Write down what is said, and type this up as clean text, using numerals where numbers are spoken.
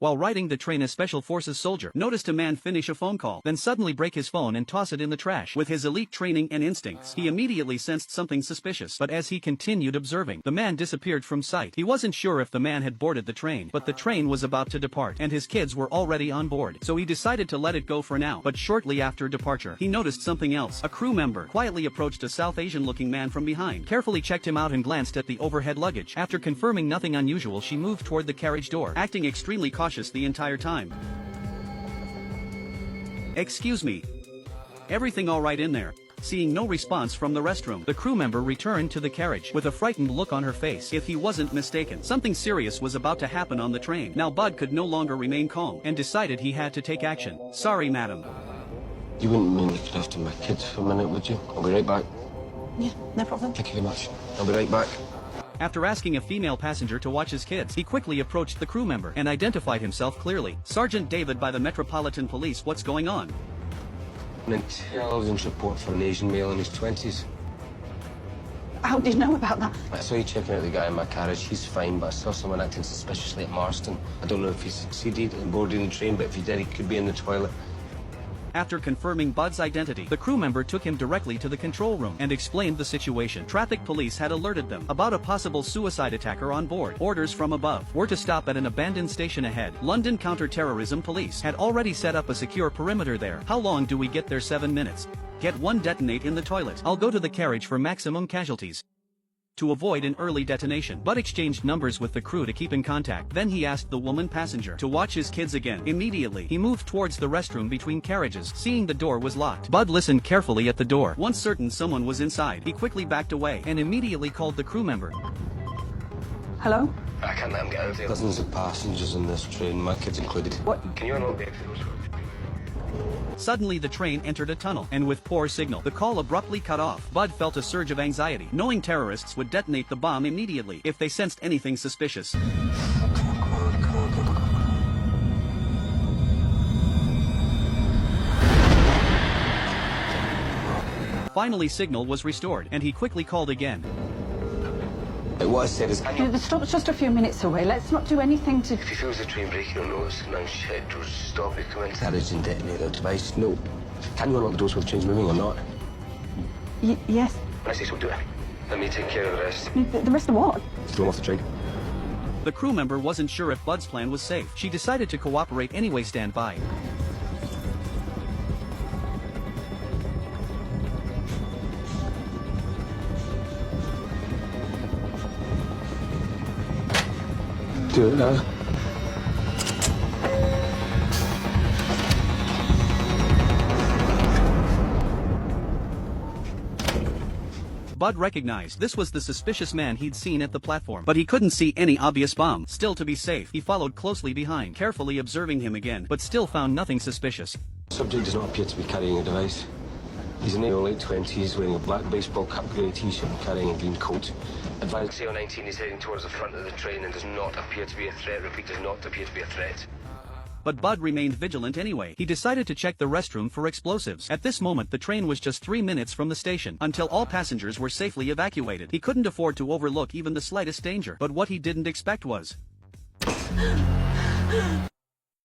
While riding the train, a special forces soldier noticed a man finish a phone call, then suddenly break his phone and toss it in the trash. With his elite training and instincts, he immediately sensed something suspicious, but as he continued observing, the man disappeared from sight. He wasn't sure if the man had boarded the train, but the train was about to depart, and his kids were already on board, so he decided to let it go for now. But shortly after departure, he noticed something else. A crew member quietly approached a South Asian-looking man from behind, carefully checked him out and glanced at the overhead luggage. After confirming nothing unusual, she moved toward the carriage door, acting extremely cautious the entire time. "Excuse me. Everything all right in there?" Seeing no response from the restroom, the crew member returned to the carriage with a frightened look on her face. If he wasn't mistaken, something serious was about to happen on the train. Now Bud could no longer remain calm and decided he had to take action. "Sorry, madam." You wouldn't mind looking after my kids for a minute, would you? I'll be right back. Yeah, no problem. Thank you very much. I'll be right back. After asking a female passenger to watch his kids, he quickly approached the crew member and identified himself clearly. "Sergeant David by the Metropolitan Police, what's going on?" An intelligence report for an Asian male in his 20s. How did you know about that? I saw you checking out the guy in my carriage. He's fine, but I saw someone acting suspiciously at Marston. I don't know if he succeeded in boarding the train, but if he did, he could be in the toilet. After confirming Bud's identity, the crew member took him directly to the control room and explained the situation. Traffic police had alerted them about a possible suicide attacker on board. Orders from above were to stop at an abandoned station ahead. London Counter-Terrorism Police had already set up a secure perimeter there. How long do we get there? 7 minutes. Get one detonate in the toilet. I'll go to the carriage for maximum casualties. To avoid an early detonation, Bud exchanged numbers with the crew to keep in contact. Then he asked the woman passenger to watch his kids again. Immediately, he moved towards the restroom between carriages. Seeing the door was locked, Bud listened carefully at the door. Once certain someone was inside, he quickly backed away and immediately called the crew member. Hello? I can't let him get out of there. Dozens of passengers in this train, my kids included. What? Can you unlock the exit doors? Suddenly the train entered a tunnel, and with poor signal, the call abruptly cut off. Bud felt a surge of anxiety, knowing terrorists would detonate the bomb immediately if they sensed anything suspicious. Finally, signal was restored, and he quickly called again. What I said is, The stop's just a few minutes away. Let's not do anything to... if he feels the train breaking or notice an unshut doors stop, you come into carriage and detonate the device. No. Can you unlock the doors while the train's moving or not? Yes. When I say so, do it. Let me take care of the rest. The rest of what? Throw him off the train. The crew member wasn't sure if Bud's plan was safe. She decided to cooperate anyway. Stand by. Do it now. Bud recognized this was the suspicious man he'd seen at the platform, but he couldn't see any obvious bomb. Still, to be safe, he followed closely behind, carefully observing him again, but still found nothing suspicious. The subject does not appear to be carrying a device. He's in the late 20s, wearing a black baseball cap, grey t-shirt, and carrying a green coat. Advised CO19 is heading towards the front of the train and does not appear to be a threat. Repeat, does not appear to be a threat. But Bud remained vigilant anyway. He decided to check the restroom for explosives. At this moment, the train was just 3 minutes from the station, until all passengers were safely evacuated. He couldn't afford to overlook even the slightest danger, but what he didn't expect was...